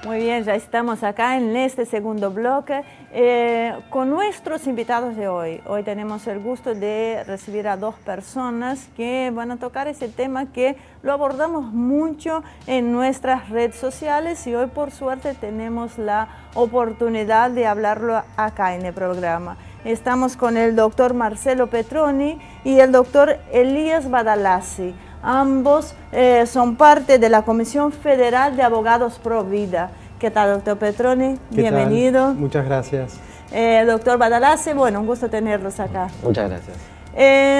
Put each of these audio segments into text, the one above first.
Muy bien, ya estamos acá en este segundo bloque con nuestros invitados de hoy. Hoy tenemos el gusto de recibir a dos personas que van a tocar ese tema que lo abordamos mucho en nuestras redes sociales y hoy por suerte tenemos la oportunidad de hablarlo acá en el programa. Estamos con el doctor Marcelo Petroni y el doctor Elías Badalasi. Ambos son parte de la Comisión Federal de Abogados Pro Vida. ¿Qué tal, doctor Petroni? Bienvenido. Tal? Muchas gracias. Doctor Badalasi, bueno, un gusto tenerlos acá. Muchas gracias.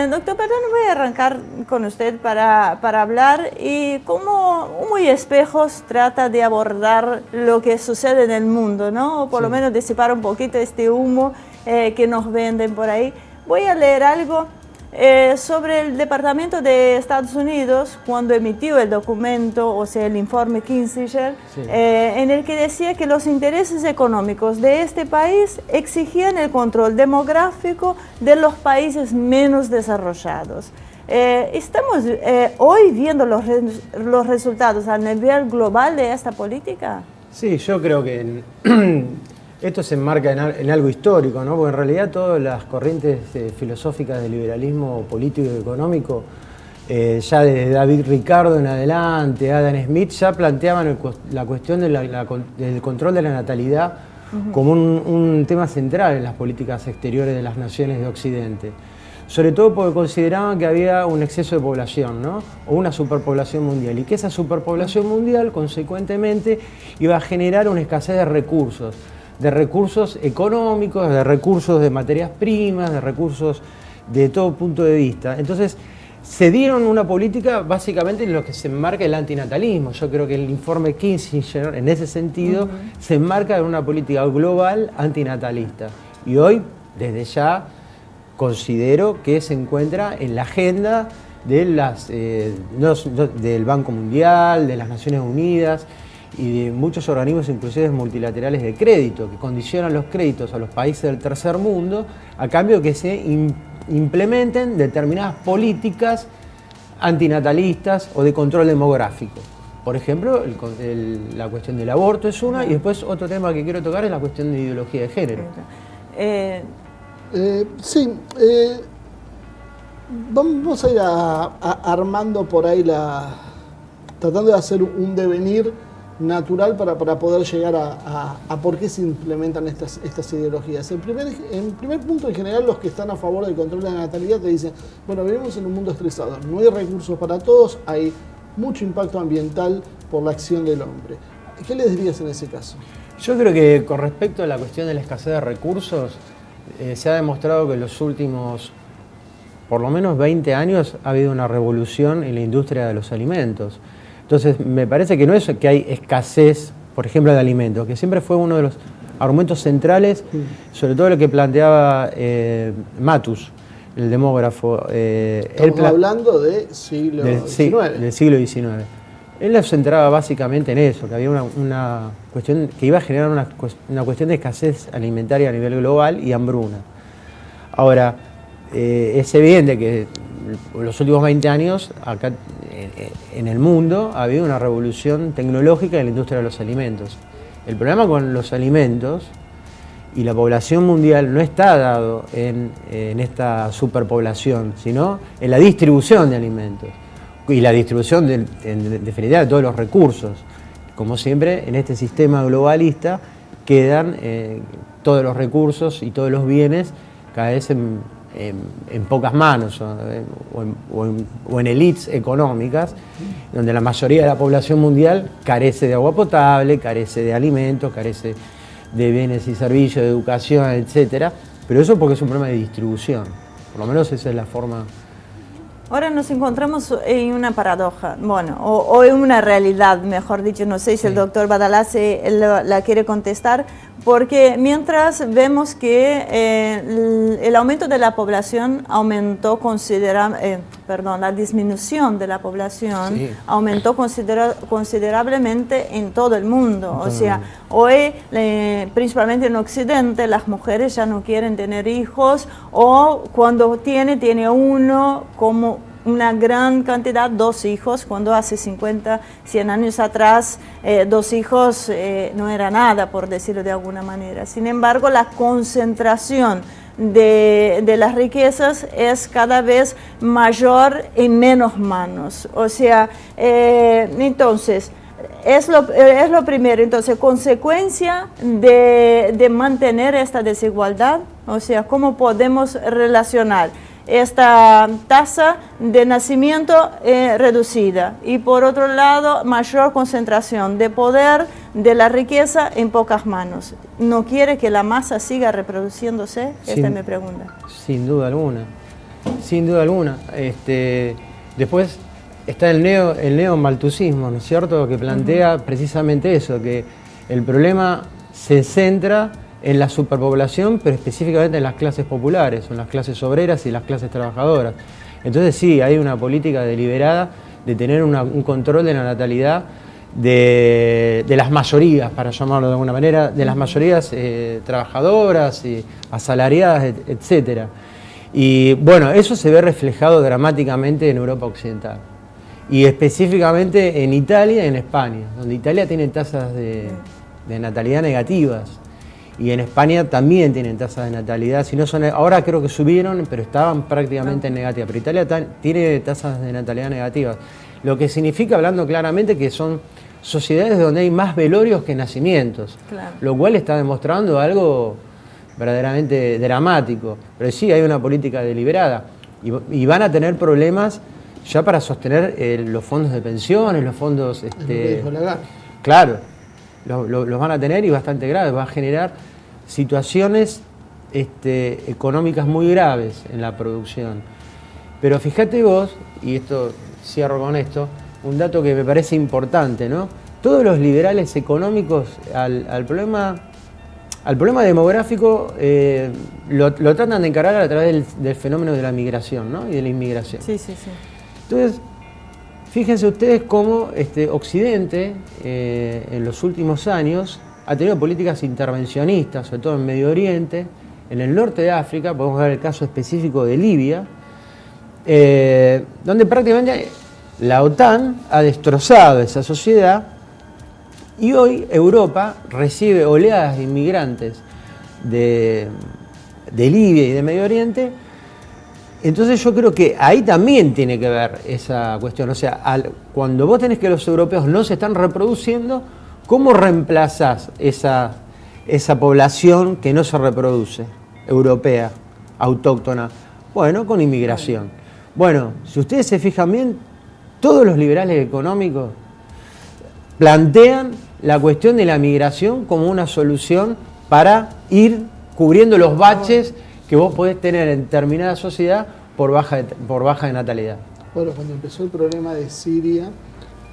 Doctor Petroni, voy a arrancar con usted para hablar y cómo Humo y Espejos trata de abordar lo que sucede en el mundo, ¿no? O por lo menos disipar un poquito este humo que nos venden por ahí. Voy a leer algo sobre el Departamento de Estados Unidos cuando emitió el documento, o sea, el informe Kissinger, en el que decía que los intereses económicos de este país exigían el control demográfico de los países menos desarrollados. ¿Estamos hoy viendo los resultados a nivel global de esta política? Sí, yo creo que esto se enmarca en algo histórico, ¿no? Porque en realidad todas las corrientes filosóficas del liberalismo político y económico, ya desde David Ricardo en adelante, Adam Smith, ya planteaban la cuestión del control de la natalidad como un tema central en las políticas exteriores de las naciones de Occidente. Sobre todo porque consideraban que había un exceso de población, ¿no? O una superpoblación mundial, y que esa superpoblación mundial, consecuentemente, iba a generar una escasez de recursos económicos, de recursos de materias primas, de recursos de todo punto de vista. Entonces, se dieron una política básicamente en lo que se enmarca el antinatalismo. Yo creo que el informe Kissinger, en ese sentido, se enmarca en una política global antinatalista. Y hoy, desde ya, considero que se encuentra en la agenda de del Banco Mundial, de las Naciones Unidas, y de muchos organismos, inclusive multilaterales de crédito, que condicionan los créditos a los países del tercer mundo a cambio de que se implementen determinadas políticas antinatalistas o de control demográfico. Por ejemplo, la cuestión del aborto es una, y después otro tema que quiero tocar es la cuestión de ideología de género. Vamos a ir armando por ahí tratando de hacer un devenir natural para poder llegar a por qué se implementan estas ideologías. En primer punto, en general, los que están a favor del control de la natalidad te dicen, bueno, vivimos en un mundo estresado, no hay recursos para todos, hay mucho impacto ambiental por la acción del hombre. ¿Qué les dirías en ese caso? Yo creo que con respecto a la cuestión de la escasez de recursos, se ha demostrado que en los últimos, por lo menos 20 años, ha habido una revolución en la industria de los alimentos. Entonces, me parece que no es que hay escasez, por ejemplo, de alimentos, que siempre fue uno de los argumentos centrales, sobre todo lo que planteaba Matus, el demógrafo. Estamos hablando del siglo XIX. Del siglo XIX. Él lo centraba básicamente en eso, que había una cuestión que iba a generar una cuestión de escasez alimentaria a nivel global y hambruna. Ahora, es evidente que en los últimos 20 años, acá en el mundo, ha habido una revolución tecnológica en la industria de los alimentos. El problema con los alimentos y la población mundial no está dado en esta superpoblación, sino en la distribución de alimentos y la distribución en definitiva de todos los recursos. Como siempre, en este sistema globalista quedan todos los recursos y todos los bienes cada vez en pocas manos o en élites económicas, donde la mayoría de la población mundial carece de agua potable, carece de alimentos, carece de bienes y servicios, de educación, etc. Pero eso porque es un problema de distribución. Por lo menos esa es la forma. Ahora nos encontramos en una paradoja, bueno, o en una realidad, mejor dicho, no sé si el doctor Badalasi la quiere contestar, porque mientras vemos que el aumento de la población aumentó la disminución de la población aumentó considerablemente en todo el mundo. O sea, hoy, principalmente en Occidente, las mujeres ya no quieren tener hijos, o cuando tiene uno como una gran cantidad, 2 hijos, cuando hace 50, 100 años atrás 2 hijos no era nada, por decirlo de alguna manera. Sin embargo, la concentración de las riquezas es cada vez mayor en menos manos. O sea, entonces, es lo primero. Entonces, consecuencia de mantener esta desigualdad, o sea, ¿cómo podemos relacionar esta tasa de nacimiento reducida y por otro lado mayor concentración de poder de la riqueza en pocas manos? ¿No quiere que la masa siga reproduciéndose? Esta es mi pregunta. Sin duda alguna, sin duda alguna. Después está el neomalthusismo, ¿no es cierto?, que plantea precisamente eso, que el problema se centra en la superpoblación, pero específicamente en las clases populares, en las clases obreras y las clases trabajadoras. Entonces sí, hay una política deliberada de tener un control de la natalidad de las mayorías, para llamarlo de alguna manera, de las mayorías trabajadoras, y asalariadas, etc. Y bueno, eso se ve reflejado dramáticamente en Europa Occidental. Y específicamente en Italia y en España, donde Italia tiene tasas de natalidad negativas. Y en España también tienen tasas de natalidad, si no son, ahora creo que subieron, pero estaban prácticamente en negativa. Pero Italia tiene tasas de natalidad negativas, lo que significa, hablando claramente, que son sociedades donde hay más velorios que nacimientos, claro, lo cual está demostrando algo verdaderamente dramático. Pero sí, hay una política deliberada y van a tener problemas ya para sostener los fondos de pensiones, los fondos... Claro, los van a tener y bastante graves, va a generar situaciones económicas muy graves en la producción. Pero fíjate vos, y esto cierro con esto, un dato que me parece importante, ¿no? Todos los liberales económicos al problema demográfico lo tratan de encarar a través del fenómeno de la migración, ¿no?, y de la inmigración. Sí, sí, sí. Entonces, fíjense ustedes cómo Occidente en los últimos años ha tenido políticas intervencionistas, sobre todo en Medio Oriente, en el norte de África, podemos ver el caso específico de Libia, donde prácticamente la OTAN ha destrozado esa sociedad y hoy Europa recibe oleadas de inmigrantes de Libia y de Medio Oriente. Entonces yo creo que ahí también tiene que ver esa cuestión. O sea, cuando vos tenés que los europeos no se están reproduciendo, ¿cómo reemplazás esa población que no se reproduce, europea, autóctona? Bueno, con inmigración. Bueno, si ustedes se fijan bien, todos los liberales económicos plantean la cuestión de la migración como una solución para ir cubriendo los baches que vos podés tener en determinada sociedad por baja de natalidad. Bueno, cuando empezó el problema de Siria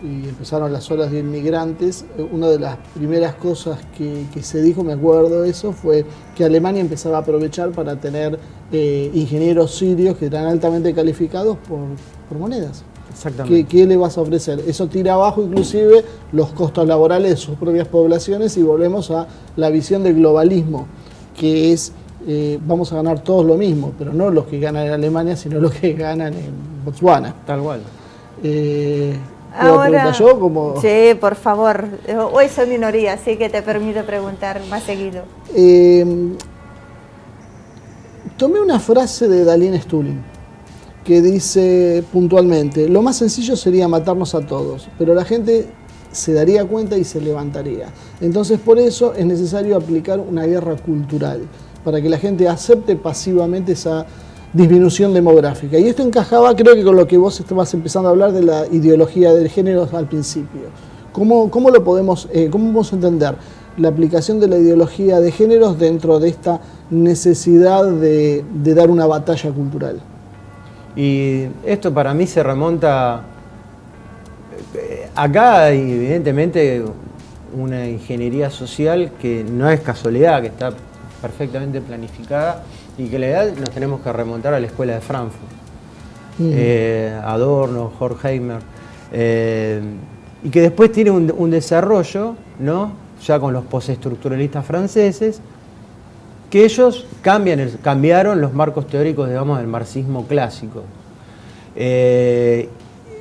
y empezaron las olas de inmigrantes, una de las primeras cosas que se dijo, me acuerdo de eso, fue que Alemania empezaba a aprovechar para tener ingenieros sirios que eran altamente calificados por monedas. Exactamente. ¿Qué le vas a ofrecer? Eso tira abajo inclusive los costos laborales de sus propias poblaciones y volvemos a la visión del globalismo, que es vamos a ganar todos lo mismo, pero no los que ganan en Alemania, sino los que ganan en Botswana. Tal cual. Ahora, yo como... Sí, por favor. Hoy soy minoría, así que te permito preguntar más seguido. Tomé una frase de Dalin Stulin que dice puntualmente: lo más sencillo sería matarnos a todos, pero la gente se daría cuenta y se levantaría. Entonces por eso es necesario aplicar una guerra cultural, para que la gente acepte pasivamente esa disminución demográfica. Y esto encajaba, creo que con lo que vos estabas empezando a hablar de la ideología del género al principio. ¿Cómo lo podemos, cómo vamos a entender la aplicación de la ideología de géneros dentro de esta necesidad de dar una batalla cultural? Y esto para mí se remonta... Acá hay evidentemente una ingeniería social que no es casualidad, que está perfectamente planificada y que en la edad nos tenemos que remontar a la escuela de Frankfurt. Adorno, Horkheimer, y que después tiene un desarrollo, ¿no?, ya con los postestructuralistas franceses, que ellos cambiaron los marcos teóricos, digamos, del marxismo clásico.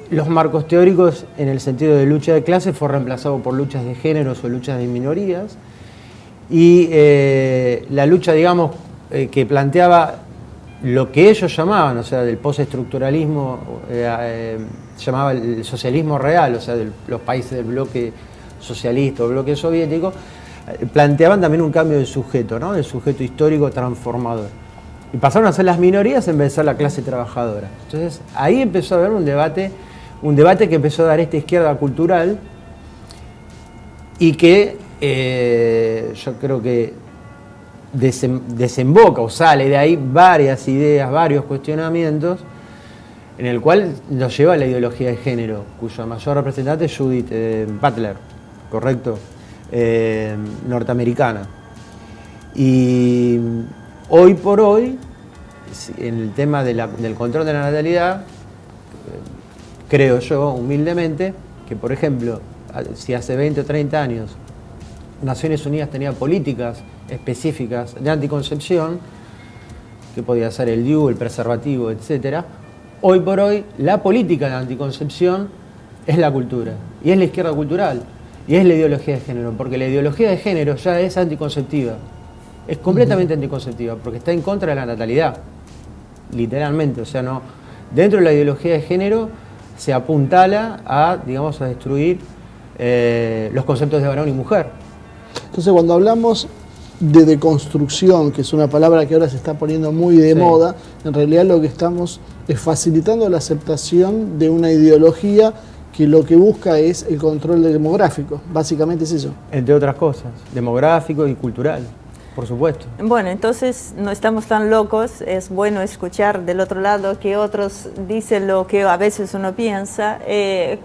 Los marcos teóricos en el sentido de lucha de clases fue reemplazado por luchas de géneros o luchas de minorías, y la lucha, digamos, que planteaba lo que ellos llamaban, o sea, del postestructuralismo, llamaba el socialismo real, o sea, de los países del bloque socialista o bloque soviético, planteaban también un cambio del sujeto, ¿no? Del sujeto histórico transformador. Y pasaron a ser las minorías en vez de ser la clase trabajadora. Entonces, ahí empezó a haber un debate que empezó a dar esta izquierda cultural y que yo creo que desemboca o sale de ahí varias ideas, varios cuestionamientos, en el cual nos lleva la ideología de género, cuya mayor representante es Judith Butler, ¿correcto? Norteamericana. Y hoy por hoy, en el tema del control de la natalidad, creo yo, humildemente, que por ejemplo, si hace 20 o 30 años Naciones Unidas tenía políticas específicas de anticoncepción, que podía ser el DIU, el preservativo, etc., hoy por hoy la política de anticoncepción es la cultura, y es la izquierda cultural, y es la ideología de género, porque la ideología de género ya es anticonceptiva, es completamente anticonceptiva, porque está en contra de la natalidad, literalmente, o sea, no, dentro de la ideología de género se apuntala a, digamos, a destruir los conceptos de varón y mujer. Entonces, cuando hablamos de deconstrucción, que es una palabra que ahora se está poniendo muy de moda, en realidad lo que estamos es facilitando la aceptación de una ideología que lo que busca es el control demográfico. Básicamente es eso. Entre otras cosas, demográfico y cultural, por supuesto. Bueno, entonces no estamos tan locos, es bueno escuchar del otro lado que otros dicen lo que a veces uno piensa.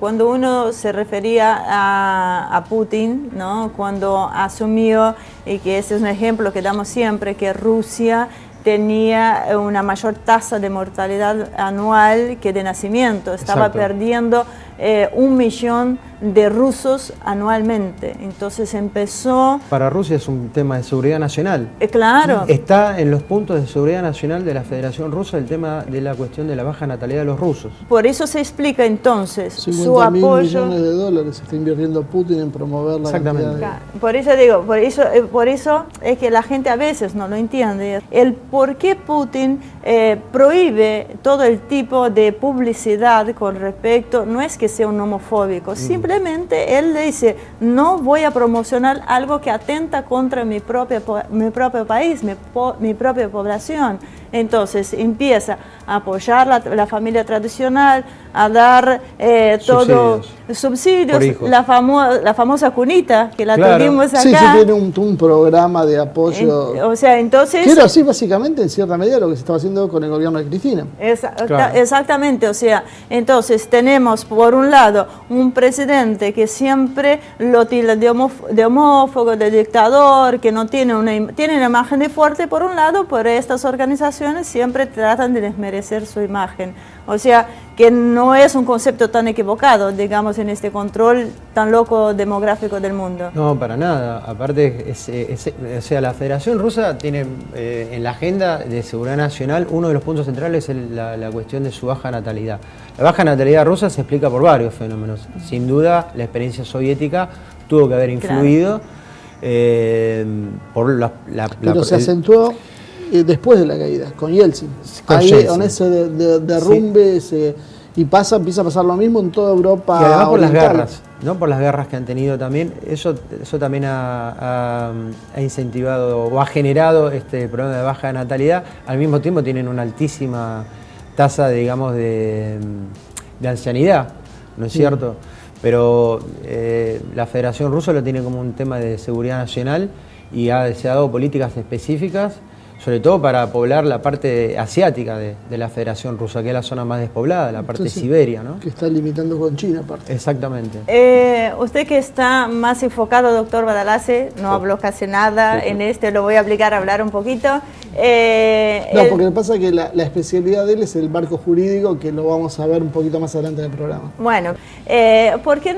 Cuando uno se refería a Putin, ¿no? Cuando asumió, y que ese es un ejemplo que damos siempre, que Rusia tenía una mayor tasa de mortalidad anual que de nacimiento, estaba perdiendo 1 millón de rusos anualmente. Entonces empezó... Para Rusia es un tema de seguridad nacional. Claro. Está en los puntos de seguridad nacional de la Federación Rusa el tema de la cuestión de la baja natalidad de los rusos. Por eso se explica entonces su 50.000 apoyo... millones de dólares está invirtiendo Putin en promover la Exactamente. cantidad de... Por eso digo, por eso es que la gente a veces no lo entiende. El por qué Putin prohíbe todo el tipo de publicidad con respecto, no es que sea un homofóbico, simplemente él le dice, no voy a promocionar algo que atenta contra mi propio país, mi propia población. Entonces empieza a apoyar la familia tradicional, a dar todo subsidios, la famosa cunita que la tuvimos acá. Sí, se tiene un programa de apoyo. O sea, entonces... Pero sí, básicamente, en cierta medida, lo que se estaba haciendo con el gobierno de Cristina. Exactamente, o sea, entonces tenemos por un lado un presidente que siempre lo tilda de homófobo, de dictador, que no tiene una imagen de fuerte por un lado, pero estas organizaciones siempre tratan de desmerecer su imagen. O sea, que no es un concepto tan equivocado, digamos, en este control tan loco demográfico del mundo. No, para nada. Aparte, o sea, la Federación Rusa tiene en la agenda de seguridad nacional uno de los puntos centrales es la cuestión de su baja natalidad. La baja natalidad rusa se explica por varios fenómenos. Sin duda, la experiencia soviética tuvo que haber influido por Pero se acentuó después de la caída, con Yeltsin. Ahí, con ese derrumbe, y empieza a pasar lo mismo en toda Europa. Y además por las guerras, ¿no? Por las guerras que han tenido también, eso también ha incentivado o ha generado este problema de baja natalidad. Al mismo tiempo tienen una altísima tasa, digamos, de ancianidad, ¿no es cierto? Pero la Federación Rusa lo tiene como un tema de seguridad nacional y se ha dado políticas específicas, sobre todo para poblar la parte asiática de la Federación Rusa, que es la zona más despoblada, la parte de Siberia, ¿no? Que está limitando con China, aparte. Exactamente. Usted que está más enfocado, doctor Badalase, no habló casi nada en lo voy a obligar a hablar un poquito. No, porque lo que pasa es que la especialidad de él es el marco jurídico, que lo vamos a ver un poquito más adelante en el programa. Bueno, porque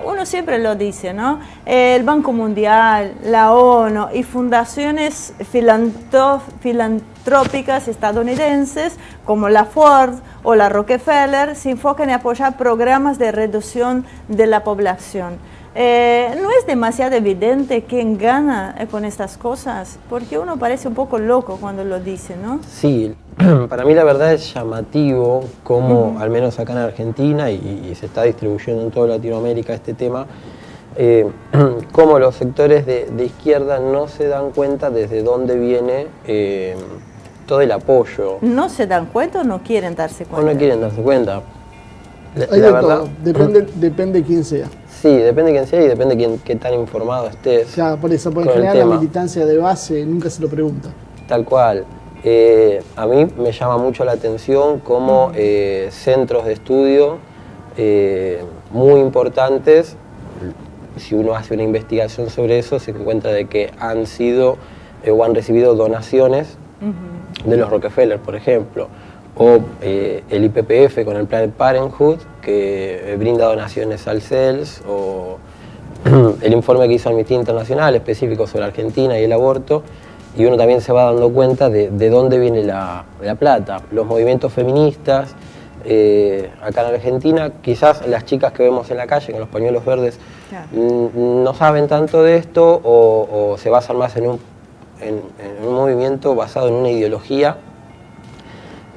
uno siempre lo dice, ¿no? El Banco Mundial, la ONU y fundaciones filantrópicas filantrópicas estadounidenses como la Ford o la Rockefeller se enfocan en apoyar programas de reducción de la población. ¿No es demasiado evidente quién gana con estas cosas? Porque uno parece un poco loco cuando lo dice, ¿no? Sí, para mí la verdad es llamativo cómo, al menos acá en Argentina, y se está distribuyendo en toda Latinoamérica este tema, cómo los sectores de izquierda no se dan cuenta desde dónde viene todo el apoyo. ¿No se dan cuenta o no quieren darse cuenta? O no quieren darse cuenta. Hay de todo, depende quién sea. Sí, depende de quién sea y depende de qué tan informado estés. Claro, por eso, porque en con el general la tema. militancia de base nunca se lo pregunta. Tal cual. A mí me llama mucho la atención cómo centros de estudio muy importantes, si uno hace una investigación sobre eso, se encuentra de que han sido o han recibido donaciones de los Rockefeller, por ejemplo, o el IPPF con el Planned Parenthood, que brinda donaciones al CELS, o el informe que hizo Amnistía Internacional específico sobre Argentina y el aborto, y uno también se va dando cuenta de dónde viene la plata. Los movimientos feministas, acá en Argentina, quizás las chicas que vemos en la calle con los pañuelos verdes no saben tanto de esto o se basan más en un movimiento basado en una ideología,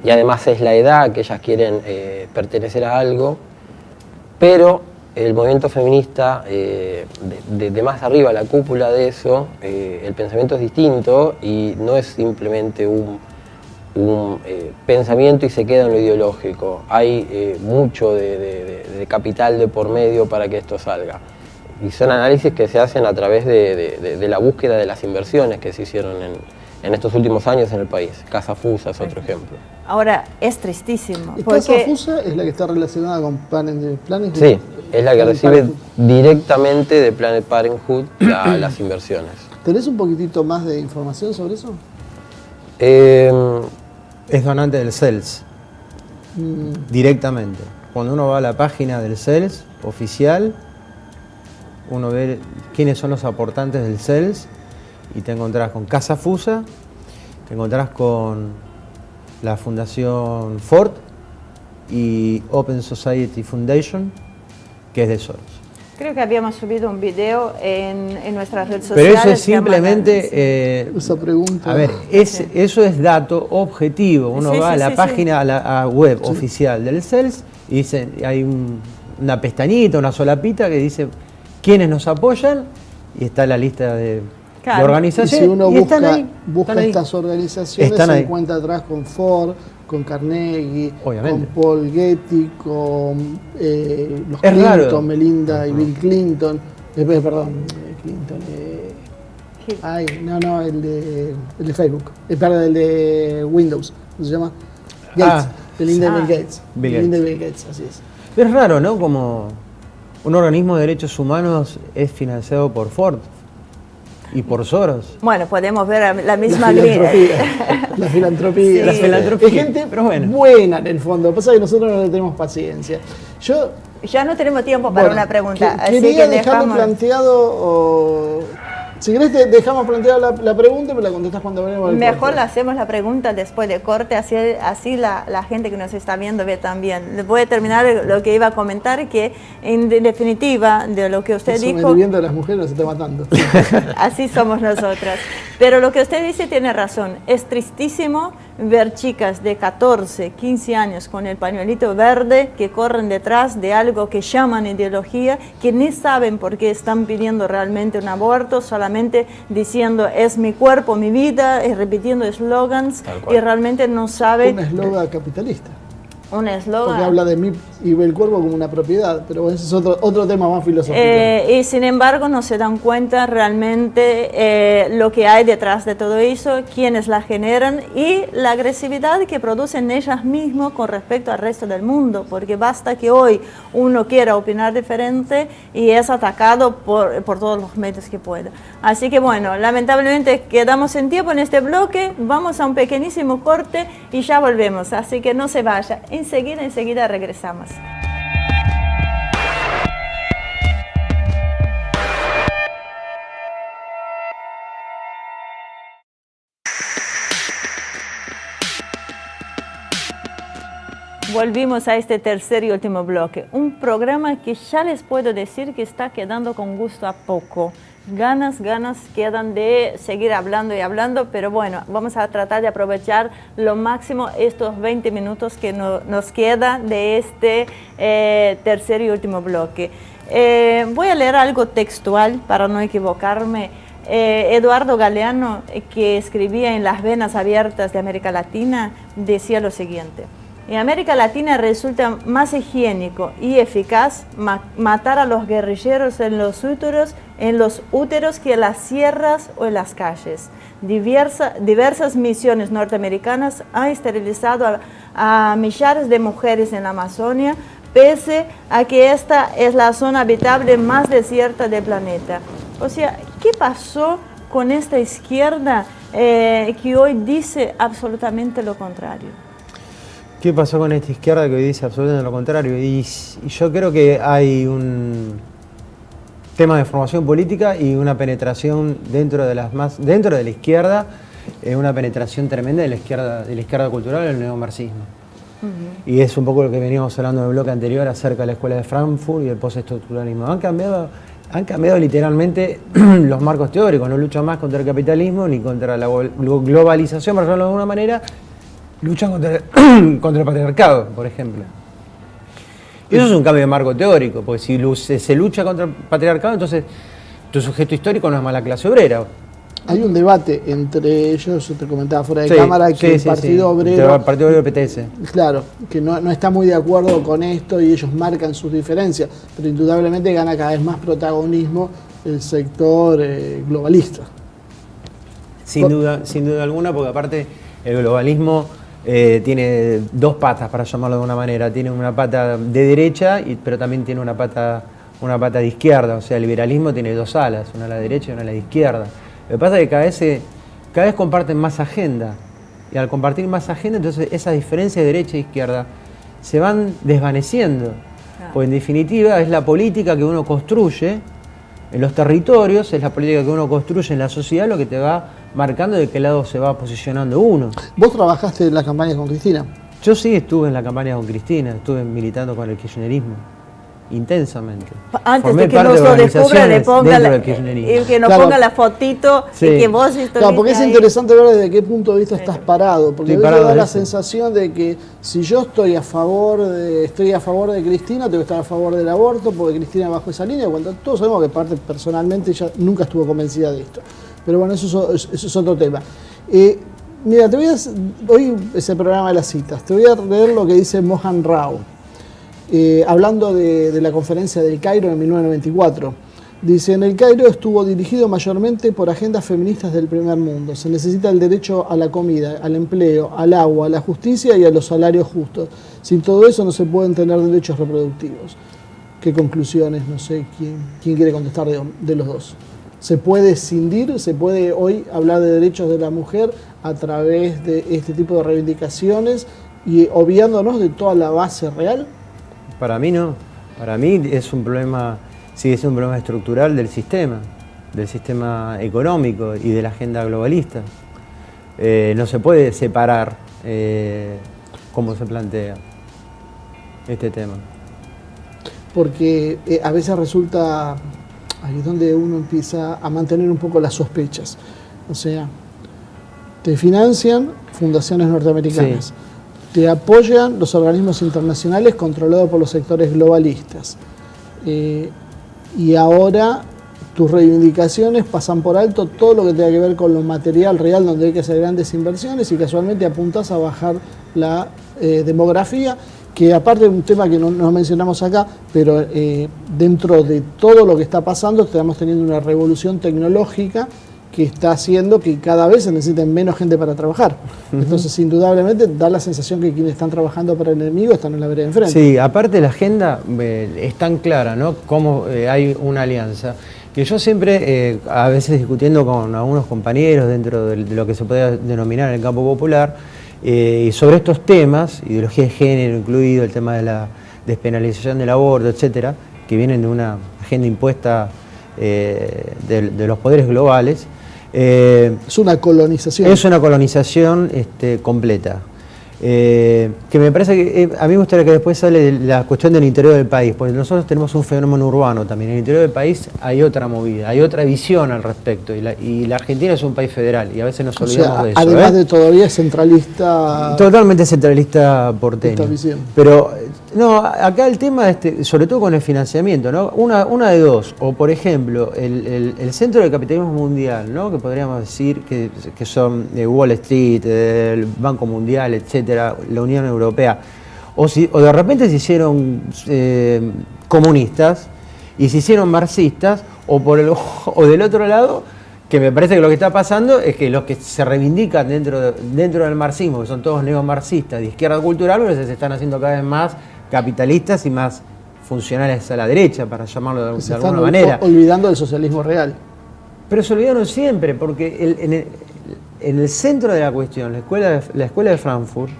y además es la edad que ellas quieren pertenecer a algo, pero el movimiento feminista, de más arriba, la cúpula de eso, el pensamiento es distinto y no es simplemente un pensamiento y se queda en lo ideológico. Hay mucho de capital de por medio para que esto salga. Y son análisis que se hacen a través de la búsqueda de las inversiones que se hicieron en estos últimos años en el país. Casa Fusa es otro ejemplo. Ahora, es tristísimo. Casa Fusa es la que está relacionada con Planned Parenthood. Sí, es la que recibe directamente de Planned Parenthood las inversiones. ¿Tenés un poquitito más de información sobre eso? Es donante del CELS, directamente. Cuando uno va a la página del CELS oficial, uno ve quiénes son los aportantes del CELS y te encontrás con Casa Fusa, te encontrás con la Fundación Ford y Open Society Foundation, que es de Soros. Creo que habíamos subido un video en nuestras redes sociales. Pero eso es simplemente... esa pregunta. A ver, eso es dato objetivo. Uno va a la página, a la web oficial del CELS y dice, hay una pestañita, una solapita que dice quiénes nos apoyan y está la lista de organizaciones. Y si uno busca están ahí. Estas organizaciones, se encuentra atrás con Ford, con Carnegie, obviamente, con Paul Getty, con los es Clinton, raro. Melinda y Bill Clinton. Perdón, Clinton. El de Facebook. Perdón, el de Windows. ¿Cómo se llama? Gates. Melinda y Bill Gates. Melinda y Bill Gates, así es. Es raro, ¿no? Como un organismo de derechos humanos es financiado por Ford y por Soros. Bueno, podemos ver la misma La filantropía. Sí. La filantropía. Es gente buena en el fondo. Pasa que nosotros no le tenemos paciencia. Ya no tenemos tiempo para una pregunta. Quería dejarlo planteado. Si querés, dejamos planteada la pregunta y me la contestás cuando venimos al Mejor corte. la hacemos la pregunta después de corte, así la gente que nos está viendo ve también. Voy a terminar lo que iba a comentar, que en definitiva, de lo que usted dijo... El viento de las mujeres se está matando. Así somos nosotras. Pero lo que usted dice tiene razón. Es tristísimo ver chicas de 14, 15 años con el pañuelito verde que corren detrás de algo que llaman ideología, que ni saben por qué están pidiendo realmente un aborto, solamente diciendo es mi cuerpo, mi vida, y repitiendo eslogans y realmente no saben... Un eslogan capitalista. Un eslogan. Porque habla de mí y ve el cuerpo como una propiedad, pero ese es otro tema más filosófico. Y sin embargo no se dan cuenta realmente lo que hay detrás de todo eso, quiénes la generan y la agresividad que producen ellas mismas con respecto al resto del mundo, porque basta que hoy uno quiera opinar diferente y es atacado por todos los medios que pueda. Así que bueno, lamentablemente quedamos sin tiempo en este bloque, vamos a un pequeñísimo corte y ya volvemos, así que no se vaya. Enseguida regresamos. Volvimos a este tercer y último bloque. Un programa que ya les puedo decir que está quedando con gusto a poco. Ganas quedan de seguir hablando y hablando, pero bueno, vamos a tratar de aprovechar lo máximo estos 20 minutos que nos queda de este tercer y último bloque. Voy a leer algo textual para no equivocarme. Eduardo Galeano, que escribía en Las Venas Abiertas de América Latina, decía lo siguiente: en América Latina resulta más higiénico y eficaz matar a los guerrilleros en los úteros que en las sierras o en las calles. Diversas misiones norteamericanas han esterilizado a millares de mujeres en la Amazonia, pese a que esta es la zona habitable más desierta del planeta. O sea, ¿qué pasó con esta izquierda que hoy dice absolutamente lo contrario? ¿Qué pasó con esta izquierda que hoy dice absolutamente lo contrario? Y yo creo que hay un tema de formación política y una penetración dentro de la izquierda, una penetración tremenda de la izquierda cultural, el neomarxismo. Y es un poco lo que veníamos hablando en el bloque anterior acerca de la escuela de Frankfurt y el postestructuralismo. Han cambiado literalmente los marcos teóricos, no luchan más contra el capitalismo ni contra la globalización, por ejemplo, de alguna manera, luchan contra el patriarcado, por ejemplo. Y eso es un cambio de marco teórico, porque si se lucha contra el patriarcado, entonces tu sujeto histórico no es más la clase obrera. Hay un debate entre ellos, yo te comentaba fuera de cámara, que el Partido Obrero... El Partido Obrero PTS. Claro, que no está muy de acuerdo con esto y ellos marcan sus diferencias, pero indudablemente gana cada vez más protagonismo el sector globalista. Sin duda alguna, porque aparte el globalismo tiene dos patas, para llamarlo de alguna manera. Tiene una pata de derecha, pero también tiene una pata de izquierda. O sea, el liberalismo tiene dos alas, una a la derecha y una a la izquierda. Lo que pasa es que cada vez comparten más agenda. Y al compartir más agenda, entonces esas diferencias de derecha e izquierda se van desvaneciendo. Pues en definitiva es la política que uno construye en los territorios, es la política que uno construye en la sociedad lo que te va marcando de qué lado se va posicionando uno. ¿Vos trabajaste en la campaña con Cristina? Yo sí estuve en la campaña con Cristina, estuve militando con el kirchnerismo. Intensamente. Antes de que nos lo descubra, le ponga que nos ponga la fotito y que vos estuviste. Claro, porque es interesante ver desde qué punto de vista estás parado, porque a veces da la sensación de que si yo estoy a favor de Cristina, tengo que estar a favor del aborto, porque Cristina bajó esa línea, cuando todos sabemos que parte personalmente ella nunca estuvo convencida de esto. Pero bueno, eso es otro tema. Mira, hoy es el programa de las citas, te voy a leer lo que dice Mohan Rao. Hablando de la conferencia del Cairo en 1994, dice: en el Cairo estuvo dirigido mayormente por agendas feministas del primer mundo. Se necesita el derecho a la comida, al empleo, al agua, a la justicia y a los salarios justos. Sin todo eso no se pueden tener derechos reproductivos. ¿Qué conclusiones? No sé quién quiere contestar de los dos. ¿Se puede escindir? ¿Se puede hoy hablar de derechos de la mujer a través de este tipo de reivindicaciones y obviándonos de toda la base real? Para mí no. Para mí es un problema, sigue siendo un problema estructural del sistema económico y de la agenda globalista. No se puede separar como se plantea este tema. Porque a veces resulta, ahí es donde uno empieza a mantener un poco las sospechas. O sea, te financian fundaciones norteamericanas. Sí. Te apoyan los organismos internacionales controlados por los sectores globalistas. Y ahora tus reivindicaciones pasan por alto todo lo que tenga que ver con lo material real, donde hay que hacer grandes inversiones y casualmente apuntas a bajar la demografía, que aparte de un tema que no mencionamos acá, pero dentro de todo lo que está pasando estamos teniendo una revolución tecnológica que está haciendo que cada vez se necesiten menos gente para trabajar. Entonces, indudablemente, da la sensación que quienes están trabajando para el enemigo están en la vereda de enfrente. Sí, aparte la agenda es tan clara, ¿no? Cómo hay una alianza, que yo siempre, a veces discutiendo con algunos compañeros dentro de lo que se puede denominar el campo popular, y sobre estos temas, ideología de género incluido, el tema de la despenalización del aborto, etcétera, que vienen de una agenda impuesta de los poderes globales. Es una colonización. Es una colonización completa. que me parece que a mí me gustaría que después sale la cuestión del interior del país, porque nosotros tenemos un fenómeno urbano también. En el interior del país hay otra movida, hay otra visión al respecto, y la Argentina es un país federal y a veces nos olvidamos de eso. Además de todavía centralista. Totalmente centralista porteño. Esta visión. Pero no, acá el tema, sobre todo con el financiamiento, ¿no? Una de dos, o por ejemplo, el centro del capitalismo mundial, ¿no? Que podríamos decir que son Wall Street, el Banco Mundial, etcétera, la Unión Europea, o de repente se hicieron comunistas y se hicieron marxistas, o del otro lado, que me parece que lo que está pasando es que los que se reivindican dentro del marxismo, que son todos neomarxistas de izquierda cultural, pero se están haciendo cada vez más capitalistas y más funcionales a la derecha, para llamarlo de alguna manera. Olvidando del socialismo real. Pero se olvidaron siempre, porque en el centro de la cuestión, la escuela de Frankfurt,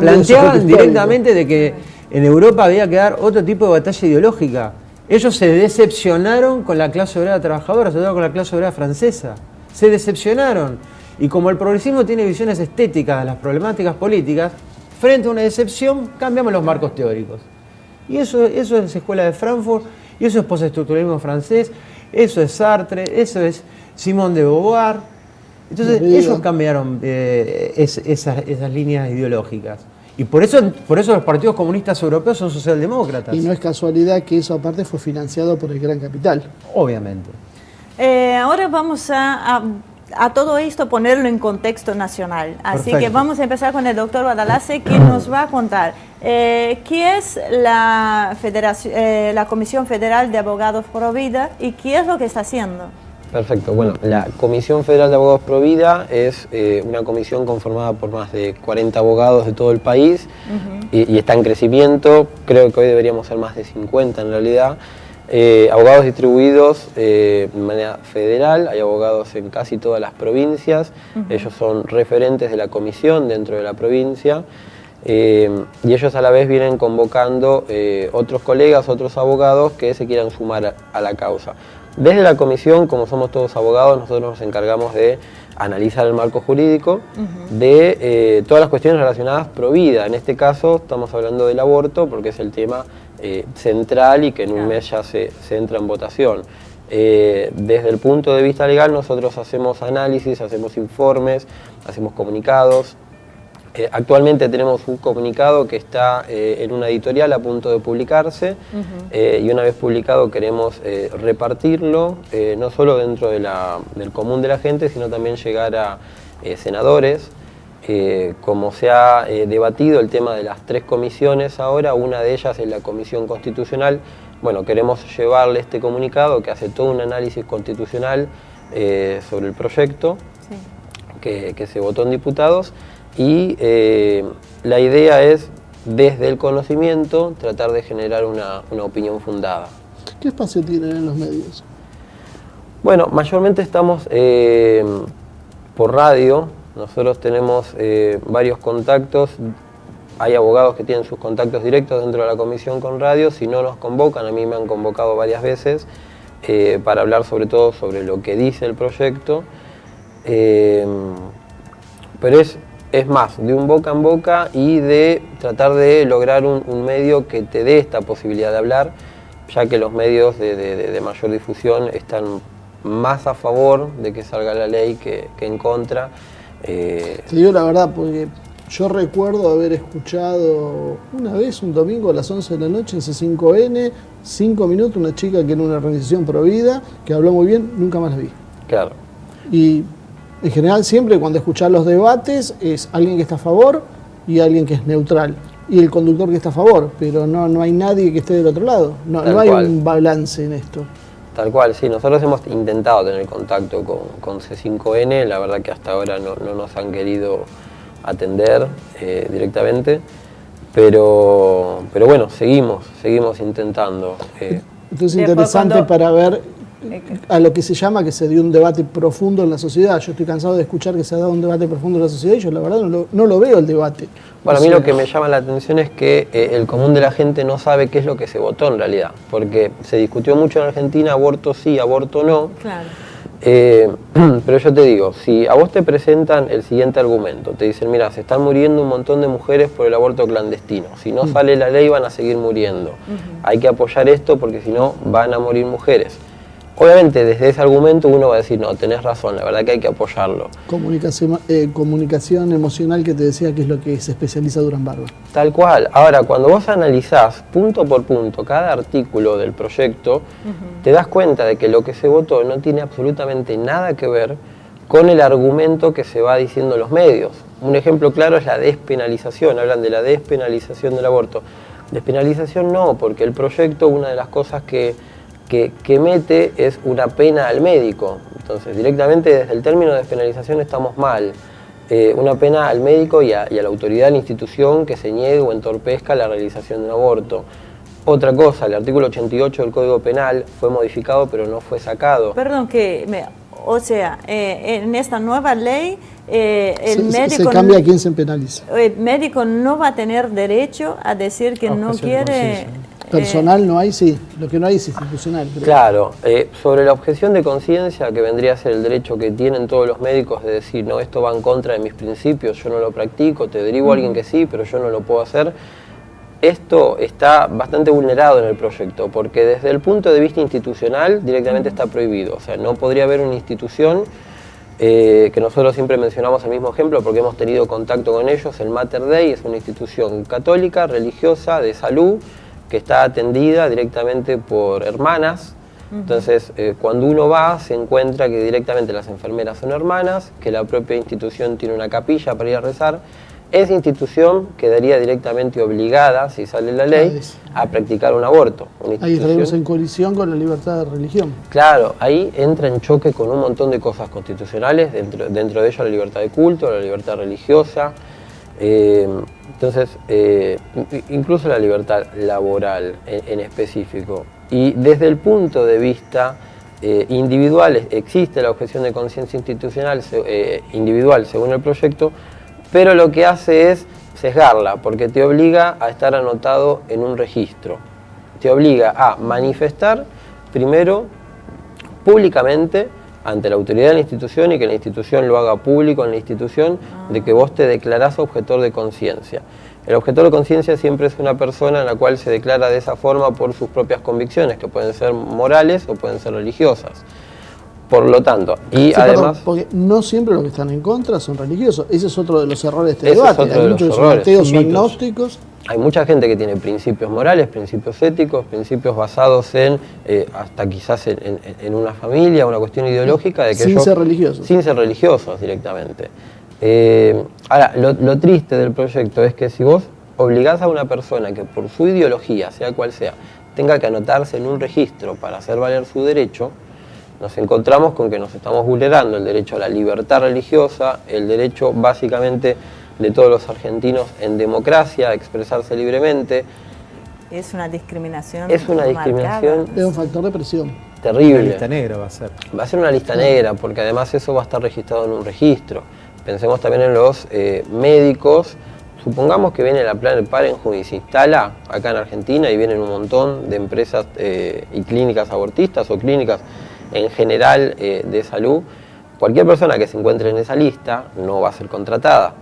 planteaban directamente de que en Europa había que dar otro tipo de batalla ideológica. Ellos se decepcionaron con la clase obrera trabajadora, sobre todo con la clase obrera francesa. Se decepcionaron. Y como el progresismo tiene visiones estéticas de las problemáticas políticas, frente a una decepción cambiamos los marcos teóricos. Y eso es escuela de Frankfurt, y eso es postestructuralismo francés, eso es Sartre, eso es Simone de Beauvoir. Entonces ellos cambiaron esas líneas ideológicas. Y por eso los partidos comunistas europeos son socialdemócratas. Y no es casualidad que eso aparte fue financiado por el gran capital. Obviamente. Ahora vamos a todo esto ponerlo en contexto nacional. Así Perfecto. que vamos a empezar con el doctor Guadalase, quien nos va a contar qué es la Comisión Federal de Abogados Pro Vida y qué es lo que está haciendo. Perfecto. Bueno, la Comisión Federal de Abogados Pro Vida es una comisión conformada por más de 40 abogados de todo el país y está en crecimiento. Creo que hoy deberíamos ser más de 50 en realidad. Abogados distribuidos de manera federal, hay abogados en casi todas las provincias. Ellos son referentes de la comisión dentro de la provincia. Y ellos a la vez vienen convocando otros colegas, otros abogados que se quieran sumar a la causa. Desde la comisión, como somos todos abogados, nosotros nos encargamos de analizar el marco jurídico de todas las cuestiones relacionadas pro vida. En este caso estamos hablando del aborto porque es el tema central y que en un mes ya se entra en votación. Desde el punto de vista legal nosotros hacemos análisis, hacemos informes, hacemos comunicados. Actualmente tenemos un comunicado que está en una editorial a punto de publicarse y una vez publicado queremos repartirlo, no solo dentro de del común de la gente, sino también llegar a senadores. Como se ha debatido el tema de las 3 comisiones ahora, una de ellas es la Comisión Constitucional. Bueno, queremos llevarle este comunicado que hace todo un análisis constitucional sobre el proyecto que se votó en diputados. Y la idea es, desde el conocimiento, tratar de generar una opinión fundada. ¿Qué espacio tienen en los medios? Bueno, mayormente estamos por radio. Nosotros tenemos varios contactos. Hay abogados que tienen sus contactos directos dentro de la comisión con radio. Si no nos convocan, a mí me han convocado varias veces para hablar sobre todo sobre lo que dice el proyecto. Pero es más, de un boca en boca y de tratar de lograr un medio que te dé esta posibilidad de hablar, ya que los medios de mayor difusión están más a favor de que salga la ley que en contra. Te digo la verdad, porque yo recuerdo haber escuchado una vez, un domingo a las 11 de la noche en C5N, 5 minutos, una chica que era una organización pro vida, que habló muy bien, nunca más la vi. Claro. Y en general siempre cuando escuchás los debates es alguien que está a favor y alguien que es neutral. Y el conductor que está a favor, pero no hay nadie que esté del otro lado. No hay un balance en esto. Tal cual, sí. Nosotros hemos intentado tener contacto con C5N, la verdad que hasta ahora no nos han querido atender directamente, pero bueno, seguimos intentando. Entonces es interesante para ver a lo que se llama que se dio un debate profundo en la sociedad. Yo estoy cansado de escuchar que se ha dado un debate profundo en la sociedad y yo la verdad no lo veo el debate. Bueno, a mí lo que me llama la atención es que el común de la gente no sabe qué es lo que se votó en realidad, porque se discutió mucho en Argentina, aborto sí, aborto no. Claro. Pero yo te digo, si a vos te presentan el siguiente argumento, te dicen, mira, se están muriendo un montón de mujeres por el aborto clandestino, si no sale la ley van a seguir muriendo, hay que apoyar esto porque si no van a morir mujeres. Obviamente desde ese argumento uno va a decir, no, tenés razón, la verdad que hay que apoyarlo. Comunicación emocional que te decía que es lo que se especializa Durán Barba. Tal cual. Ahora, cuando vos analizás punto por punto cada artículo del proyecto, te das cuenta de que lo que se votó no tiene absolutamente nada que ver con el argumento que se va diciendo en los medios. Un ejemplo claro es la despenalización, hablan de la despenalización del aborto. Despenalización no, porque el proyecto, una de las cosas que mete es una pena al médico. Entonces, directamente desde el término de despenalización estamos mal. Una pena al médico y a la autoridad de la institución que se niegue o entorpezca la realización de un aborto. Otra cosa, el artículo 88 del Código Penal fue modificado pero no fue sacado. Perdón, o sea, en esta nueva ley el médico... Se cambia a quién se penaliza. El médico no va a tener derecho a decir que no quiere... Personal no hay, sí. Lo que no hay es institucional. Creo. Claro. Sobre la objeción de conciencia, que vendría a ser el derecho que tienen todos los médicos de decir, no, esto va en contra de mis principios, yo no lo practico, te derivo a alguien que sí, pero yo no lo puedo hacer. Esto está bastante vulnerado en el proyecto, porque desde el punto de vista institucional directamente está prohibido. O sea, no podría haber una institución, que nosotros siempre mencionamos el mismo ejemplo porque hemos tenido contacto con ellos. El Mater Dei es una institución católica, religiosa, de salud, que está atendida directamente por hermanas. Entonces, cuando uno va, se encuentra que directamente las enfermeras son hermanas, que la propia institución tiene una capilla para ir a rezar. Esa institución quedaría directamente obligada, si sale la ley, a practicar un aborto. Ahí estaríamos en colisión con la libertad de religión. Claro, ahí entra en choque con un montón de cosas constitucionales, dentro de ello la libertad de culto, la libertad religiosa, entonces incluso la libertad laboral en específico. Y desde el punto de vista individual existe la objeción de conciencia institucional individual según el proyecto, pero lo que hace es sesgarla, porque te obliga a estar anotado en un registro. Te obliga a manifestar primero públicamente ante la autoridad de la institución y que la institución lo haga público en la institución, de que vos te declarás objetor de conciencia. El objetor de conciencia siempre es una persona en la cual se declara de esa forma por sus propias convicciones, que pueden ser morales o pueden ser religiosas. Por lo tanto, y además... Porque no siempre los que están en contra son religiosos. Ese es otro de los errores de este debate. Hay muchos que son ateos o agnósticos. Hay mucha gente que tiene principios morales, principios éticos, principios basados en, hasta quizás en una familia, una cuestión ideológica. De que sin ser religiosos. Sin ser religiosos directamente. Ahora, lo triste del proyecto es que si vos obligás a una persona que por su ideología, sea cual sea, tenga que anotarse en un registro para hacer valer su derecho, nos encontramos con que nos estamos vulnerando el derecho a la libertad religiosa, el derecho básicamente de todos los argentinos en democracia a expresarse libremente. Es una discriminación. Es una discriminación. Es un factor de presión. Terrible. Una lista negra va a ser. Va a ser una lista negra, porque además eso va a estar registrado en un registro. Pensemos también en los médicos. Supongamos que viene la Planet Parenthood y se instala acá en Argentina y vienen un montón de empresas y clínicas abortistas o clínicas en general de salud. Cualquier persona que se encuentre en esa lista no va a ser contratada,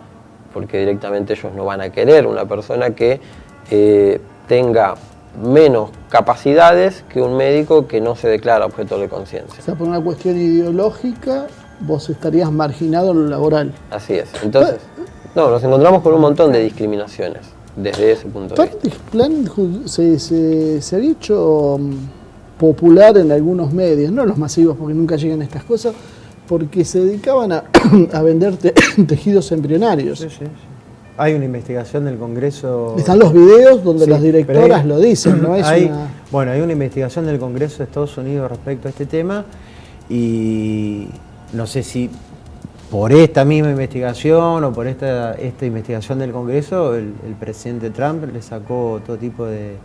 porque directamente ellos no van a querer una persona que tenga menos capacidades que un médico que no se declara objetor de conciencia. O sea, por una cuestión ideológica, vos estarías marginado en lo laboral. Así es. Entonces, no, nos encontramos con un montón de discriminaciones desde ese punto de vista. Parenthood se había hecho popular en algunos medios, no los masivos porque nunca llegan estas cosas, porque se dedicaban a vender tejidos embrionarios. Sí, sí, sí. Hay una investigación del Congreso... Están los videos donde sí, las directoras lo dicen, ¿no? Bueno, hay una investigación del Congreso de Estados Unidos respecto a este tema y no sé si por esta misma investigación o por esta investigación del Congreso el presidente Trump le sacó todo tipo de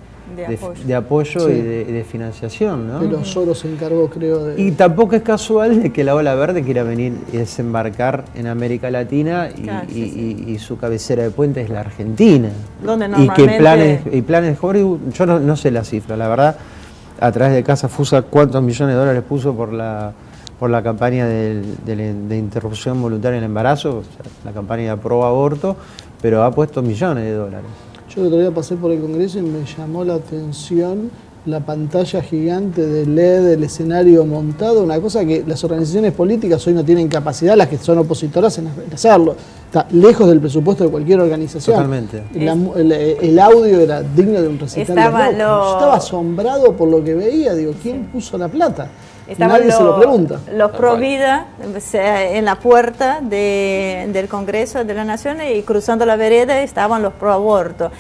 apoyo sí, y de financiación, ¿no? Pero Soros se encargó, creo, de... Y tampoco es casual de que la Ola Verde quiera venir y desembarcar en América Latina y su cabecera de puente es la Argentina. Donde normalmente... Y que planes Hollywood, yo no sé la cifra, la verdad, a través de Casa Fusa, cuántos millones de dólares puso por por la campaña de interrupción voluntaria del embarazo, o sea, la campaña de pro aborto, pero ha puesto millones de dólares. Yo el otro día pasé por el Congreso y me llamó la atención la pantalla gigante de LED, el escenario montado, una cosa que las organizaciones políticas hoy no tienen capacidad, las que son opositoras, en hacerlo. Está lejos del presupuesto de cualquier organización. Totalmente. El audio era digno de un recital de rock. Yo estaba asombrado por lo que veía, digo, ¿quién puso la plata? Nadie se lo pregunta. Los Provida en la puerta del Congreso de la Nación y cruzando la vereda estaban los pro aborto.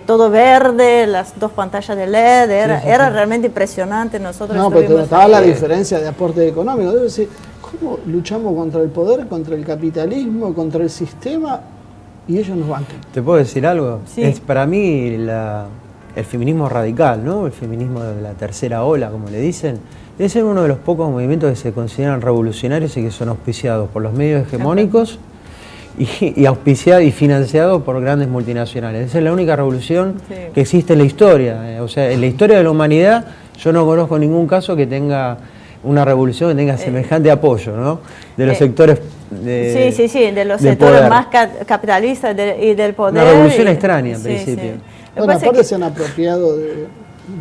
Todo verde, las 2 pantallas de LED, era realmente impresionante. Nosotros no, pero notaba la diferencia de aporte económico. Debo decir, ¿cómo luchamos contra el poder, contra el capitalismo, contra el sistema y ellos nos bancan? ¿Te puedo decir algo? Sí. Es para mí el feminismo radical, ¿no? El feminismo de la tercera ola, como le dicen, debe ser uno de los pocos movimientos que se consideran revolucionarios y que son auspiciados por los medios hegemónicos y auspiciados y financiados por grandes multinacionales. Esa es la única revolución que existe en la historia. O sea, en la historia de la humanidad yo no conozco ningún caso que tenga una revolución que tenga semejante apoyo, ¿no? De los sectores de los sectores poder. más capitalistas y del poder. Una revolución extraña, en principio. Bueno, aparte se han apropiado,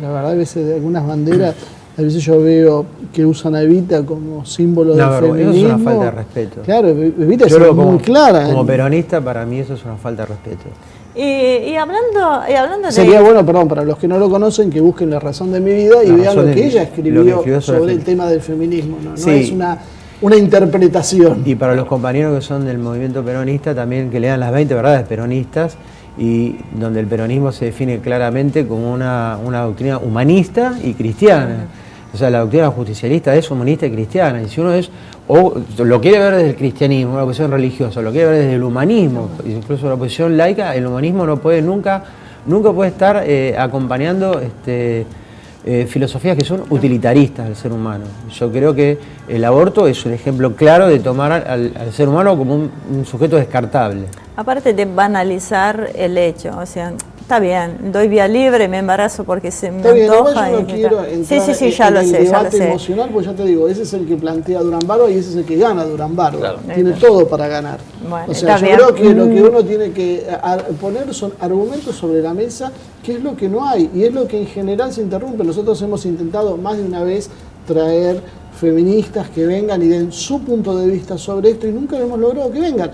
la verdad, a veces de algunas banderas. A veces yo veo que usan a Evita como símbolo del feminismo. Eso es una falta de respeto. Claro, Evita es muy clara. Como peronista, para mí eso es una falta de respeto. Y hablando Sería bueno, perdón, para los que no lo conocen, que busquen La razón de mi vida y vean lo que ella escribió sobre el tema del feminismo. No es una interpretación. Y para los compañeros que son del movimiento peronista, también que lean las 20 verdades peronistas, y donde el peronismo se define claramente como una doctrina humanista y cristiana. O sea, la doctrina justicialista es humanista y cristiana, y si uno lo quiere ver desde el cristianismo, una posición religiosa, lo quiere ver desde el humanismo, incluso la posición laica, el humanismo no puede nunca puede estar acompañando filosofías que son utilitaristas del ser humano. Yo creo que el aborto es un ejemplo claro de tomar al ser humano como un sujeto descartable. Aparte de banalizar el hecho, o sea, está bien, doy vía libre, me embarazo porque se me antoja. Yo no quiero entrar en el debate emocional, pues ya te digo, ese es el que plantea Durán Barba y ese es el que gana Durán Barba. Claro. Tiene todo para ganar. Bueno, o sea, yo creo que lo que uno tiene que poner son argumentos sobre la mesa, que es lo que no hay y es lo que en general se interrumpe. Nosotros hemos intentado más de una vez traer feministas que vengan y den su punto de vista sobre esto y nunca hemos logrado que vengan.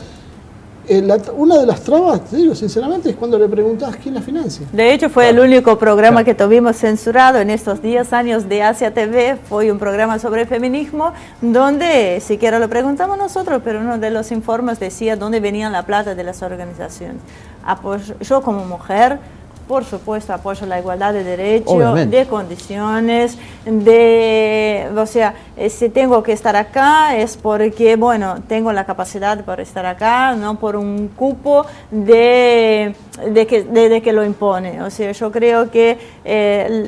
Una de las trabas, te digo sinceramente, es cuando le preguntas quién la financia. De hecho, fue el único programa que tuvimos censurado en estos 10 años de Asia TV. Fue un programa sobre feminismo, donde siquiera lo preguntamos nosotros, pero uno de los informes decía dónde venía la plata de las organizaciones. Yo como mujer, por supuesto, apoyo la igualdad de derechos, de condiciones, o sea, si tengo que estar acá es porque, bueno, tengo la capacidad para estar acá, no por un cupo de que lo impone. O sea, yo creo que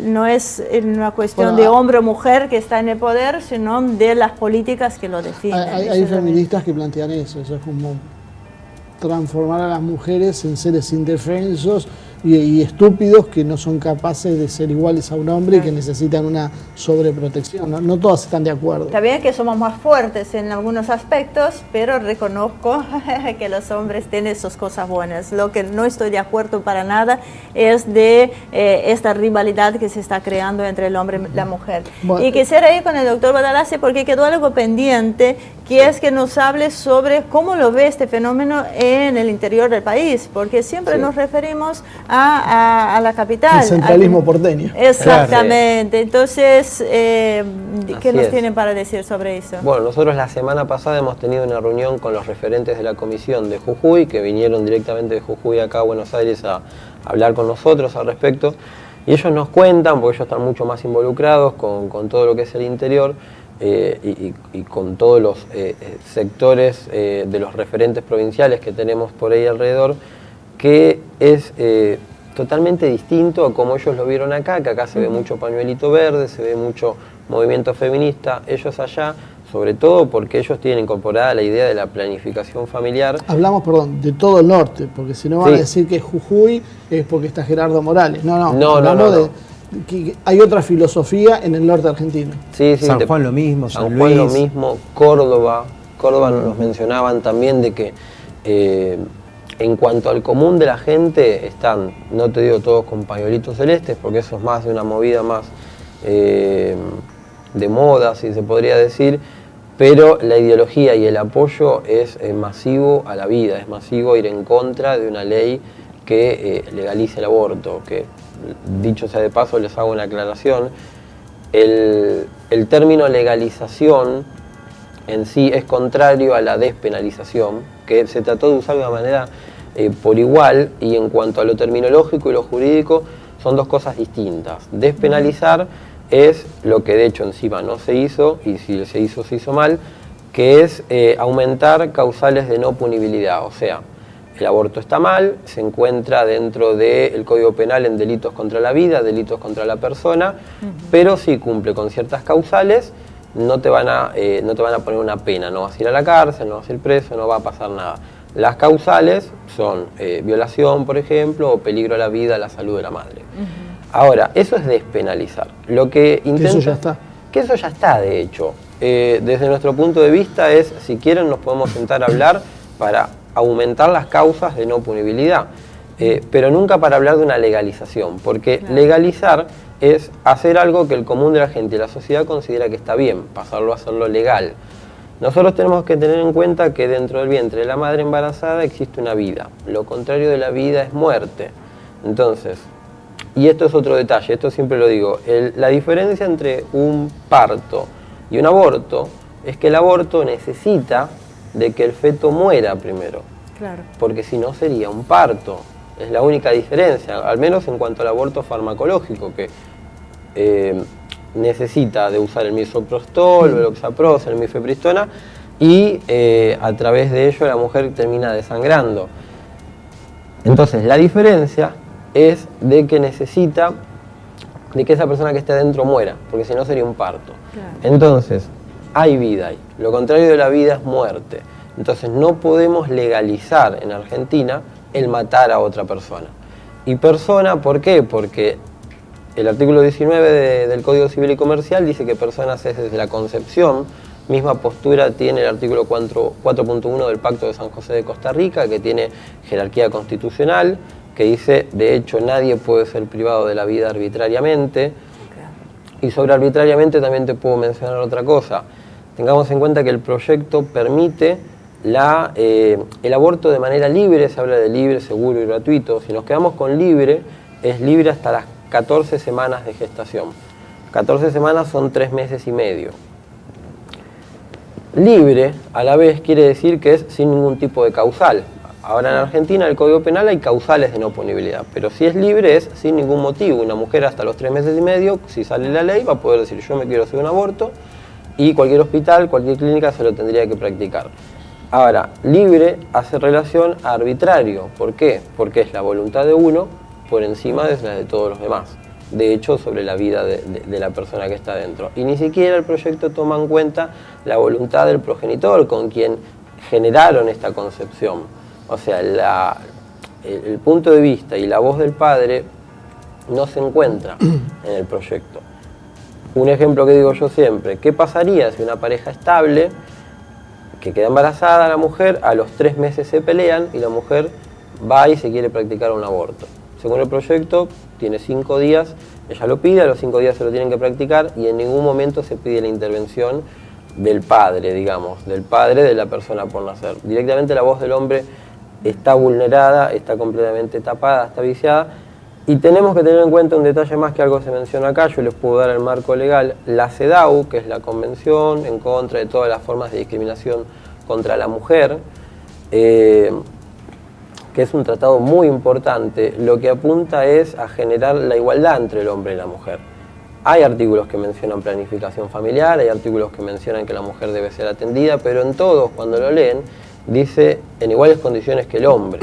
no es una cuestión de hombre o mujer que está en el poder, sino de las políticas que lo definen. Hay feministas que plantean eso es como transformar a las mujeres en seres indefensos y estúpidos que no son capaces de ser iguales a un hombre y que necesitan una sobreprotección. No todas están de acuerdo. Está bien que somos más fuertes en algunos aspectos, pero reconozco que los hombres tienen sus cosas buenas. Lo que no estoy de acuerdo para nada es de esta rivalidad que se está creando entre el hombre y la mujer. Bueno, y quisiera ir con el doctor Badalase porque quedó algo pendiente, que es que nos hable sobre cómo lo ve este fenómeno en el interior del país, porque siempre nos referimos a la capital. El centralismo porteño. Exactamente. Entonces, ¿qué nos tienen para decir sobre eso? Bueno, nosotros la semana pasada hemos tenido una reunión con los referentes de la comisión de Jujuy, que vinieron directamente de Jujuy acá a Buenos Aires a hablar con nosotros al respecto. Y ellos nos cuentan, porque ellos están mucho más involucrados con todo lo que es el interior, y con todos los sectores de los referentes provinciales que tenemos por ahí alrededor, que es totalmente distinto a como ellos lo vieron acá, que acá se ve mucho pañuelito verde, se ve mucho movimiento feminista. Ellos allá, sobre todo porque ellos tienen incorporada la idea de la planificación familiar. Hablamos, perdón, de todo el norte, porque si no van a decir que Jujuy es porque está Gerardo Morales. No. que hay otra filosofía en el norte argentino. Sí, sí, San Juan lo mismo, San San Juan lo Luis. mismo, Córdoba nos mencionaban también de que en cuanto al común de la gente están, no te digo todos con pañuelitos celestes, porque eso es más de una movida más de moda, si se podría decir, pero la ideología y el apoyo es masivo a la vida, es masivo ir en contra de una ley que legalice el aborto, que dicho sea de paso les hago una aclaración, el término legalización en sí es contrario a la despenalización, que se trató de usar de una manera por igual, y en cuanto a lo terminológico y lo jurídico son dos cosas distintas. Despenalizar es lo que de hecho encima no se hizo, y si se hizo mal, que es aumentar causales de no punibilidad, o sea, el aborto está mal, se encuentra dentro del Código Penal en delitos contra la vida, delitos contra la persona, pero si cumple con ciertas causales, no te van a poner una pena, no vas a ir a la cárcel, no vas a ir preso, no va a pasar nada. Las causales son violación, por ejemplo, o peligro a la vida, a la salud de la madre. Ahora, eso es despenalizar. Lo que intenta, eso ya está. Que eso ya está, de hecho. Desde nuestro punto de vista es, si quieren, nos podemos sentar a hablar para aumentar las causas de no punibilidad, pero nunca para hablar de una legalización, porque claro, legalizar es hacer algo que el común de la gente y la sociedad considera que está bien, pasarlo a hacerlo legal. Nosotros tenemos que tener en cuenta que dentro del vientre de la madre embarazada existe una vida, lo contrario de la vida es muerte. Entonces, y esto es otro detalle, esto siempre lo digo, la diferencia entre un parto y un aborto es que el aborto necesita de que el feto muera primero, claro, porque si no sería un parto. Es la única diferencia, al menos en cuanto al aborto farmacológico, que necesita de usar el misoprostol, el oxapros, el mifepristona, y a través de ello la mujer termina desangrando. Entonces la diferencia es de que necesita de que esa persona que esté adentro muera, porque si no sería un parto. claro. Entonces, hay vida ahí. Lo contrario de la vida es muerte. Entonces no podemos legalizar en Argentina el matar a otra persona. Y persona, ¿por qué? Porque el artículo 19 del Código Civil y Comercial dice que personas es desde la concepción. Misma postura tiene el artículo 4.1 del Pacto de San José de Costa Rica, que tiene jerarquía constitucional, que dice, de hecho, nadie puede ser privado de la vida arbitrariamente. Y sobre arbitrariamente también te puedo mencionar otra cosa. Tengamos en cuenta que el proyecto permite el aborto de manera libre, se habla de libre, seguro y gratuito. Si nos quedamos con libre, es libre hasta las 14 semanas de gestación. 14 semanas son 3 meses y medio. Libre, a la vez, quiere decir que es sin ningún tipo de causal. Ahora en Argentina, en el Código Penal, hay causales de no punibilidad, pero si es libre es sin ningún motivo. Una mujer hasta los 3 meses y medio, si sale la ley, va a poder decir yo me quiero hacer un aborto, y cualquier hospital, cualquier clínica se lo tendría que practicar. Ahora, libre hace relación a arbitrario. ¿Por qué? Porque es la voluntad de uno por encima de la de todos los demás. De hecho, sobre la vida de la persona que está dentro. Y ni siquiera el proyecto toma en cuenta la voluntad del progenitor con quien generaron esta concepción. O sea, el punto de vista y la voz del padre no se encuentra en el proyecto. Un ejemplo que digo yo siempre, ¿qué pasaría si una pareja estable que queda embarazada la mujer, a los 3 meses se pelean y la mujer va y se quiere practicar un aborto? Según el proyecto, tiene 5 días, ella lo pide, a los 5 días se lo tienen que practicar y en ningún momento se pide la intervención del padre, digamos, del padre de la persona por nacer. Directamente la voz del hombre está vulnerada, está completamente tapada, está viciada. Y tenemos que tener en cuenta un detalle más, que algo se menciona acá, yo les puedo dar el marco legal. La CEDAW, que es la Convención en contra de todas las formas de discriminación contra la mujer, que es un tratado muy importante, lo que apunta es a generar la igualdad entre el hombre y la mujer. Hay artículos que mencionan planificación familiar, hay artículos que mencionan que la mujer debe ser atendida, pero en todos, cuando lo leen, dice en iguales condiciones que el hombre.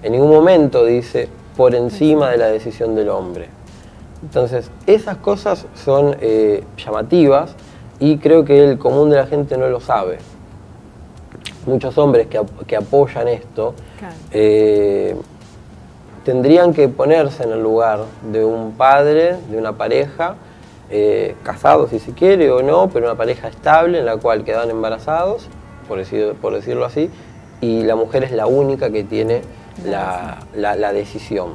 En ningún momento dice por encima de la decisión del hombre. Entonces, esas cosas son llamativas y creo que el común de la gente no lo sabe. Muchos hombres que apoyan esto, claro, tendrían que ponerse en el lugar de un padre, de una pareja, casados si se quiere o no, pero una pareja estable en la cual quedan embarazados, por decirlo así, y la mujer es la única que tiene la decisión,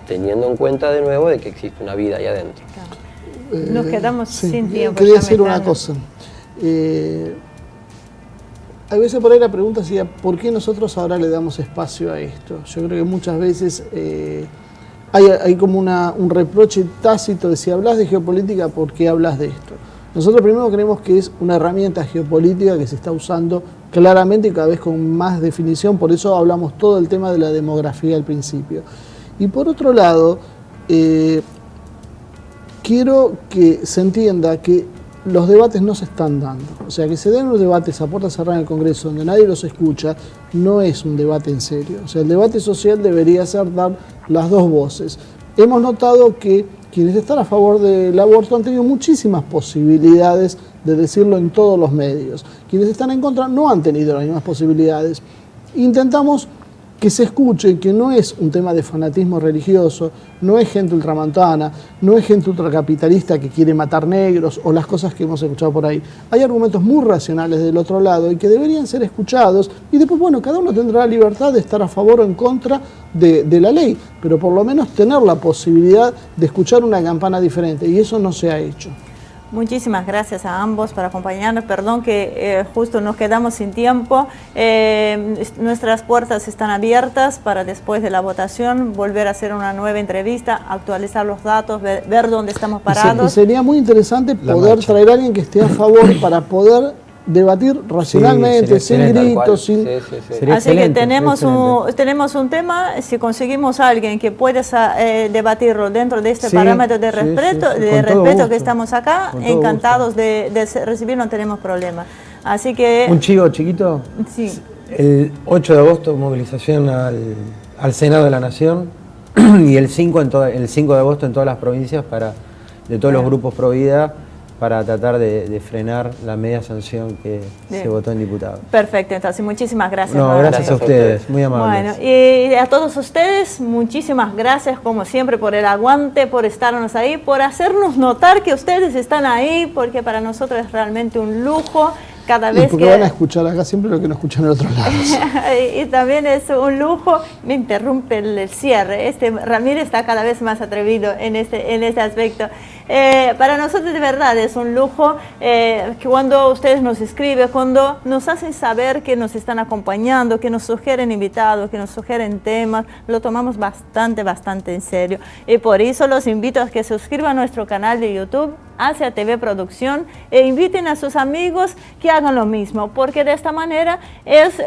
teniendo en cuenta de nuevo de que existe una vida ahí adentro. Nos quedamos sin tiempo. Quería decir una cosa. A veces por ahí la pregunta sería, ¿por qué nosotros ahora le damos espacio a esto? Yo creo que muchas veces hay como un reproche tácito de si hablas de geopolítica, ¿por qué hablas de esto? Nosotros primero creemos que es una herramienta geopolítica que se está usando claramente y cada vez con más definición, por eso hablamos todo el tema de la demografía al principio. Y por otro lado, quiero que se entienda que los debates no se están dando. O sea, que se den los debates a puerta cerrada en el Congreso donde nadie los escucha, no es un debate en serio. O sea, el debate social debería ser dar las dos voces. Hemos notado que quienes están a favor del aborto han tenido muchísimas posibilidades de decirlo en todos los medios. Quienes están en contra no han tenido las mismas posibilidades. Intentamos que se escuche que no es un tema de fanatismo religioso, no es gente ultramontana, no es gente ultracapitalista que quiere matar negros o las cosas que hemos escuchado por ahí. Hay argumentos muy racionales del otro lado y que deberían ser escuchados y después, bueno, cada uno tendrá la libertad de estar a favor o en contra de la ley, pero por lo menos tener la posibilidad de escuchar una campana diferente y eso no se ha hecho. Muchísimas gracias a ambos por acompañarnos. Perdón que justo nos quedamos sin tiempo. Nuestras puertas están abiertas para después de la votación volver a hacer una nueva entrevista, actualizar los datos, ver dónde estamos parados. Y sería muy interesante poder traer a alguien que esté a favor para poder debatir racionalmente, sin gritos, sin... Así que tenemos un tema, si conseguimos a alguien que pueda debatirlo dentro de este parámetro de respeto que estamos acá, encantados de recibir, no tenemos problema. Así que... Un chivo chiquito, sí. El 8 de agosto movilización al Senado de la Nación y el 5 de agosto en todas las provincias de todos los grupos pro vida, para tratar de frenar la media sanción que se votó en diputados. Perfecto, entonces muchísimas gracias. No, gracias a ustedes, muy amables. Bueno, y a todos ustedes, muchísimas gracias como siempre por el aguante, por estarnos ahí, por hacernos notar que ustedes están ahí, porque para nosotros es realmente un lujo. Cada vez porque van a escuchar acá siempre lo que no escuchan en otros lados. Y también es un lujo, me interrumpe el cierre, Ramírez está cada vez más atrevido en este aspecto. Para nosotros de verdad es un lujo que cuando ustedes nos escriben, cuando nos hacen saber que nos están acompañando, que nos sugieren invitados, que nos sugieren temas, lo tomamos bastante en serio. Y por eso los invito a que se suscriban a nuestro canal de YouTube, Asia TV Producción, e inviten a sus amigos que hagan lo mismo, porque de esta manera es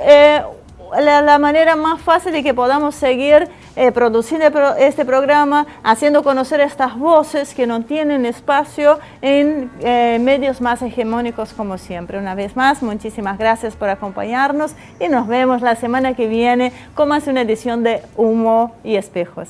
la manera más fácil de que podamos seguir produciendo este programa, haciendo conocer estas voces que no tienen espacio en medios más hegemónicos como siempre. Una vez más, muchísimas gracias por acompañarnos y nos vemos la semana que viene con más una edición de Humo y Espejos.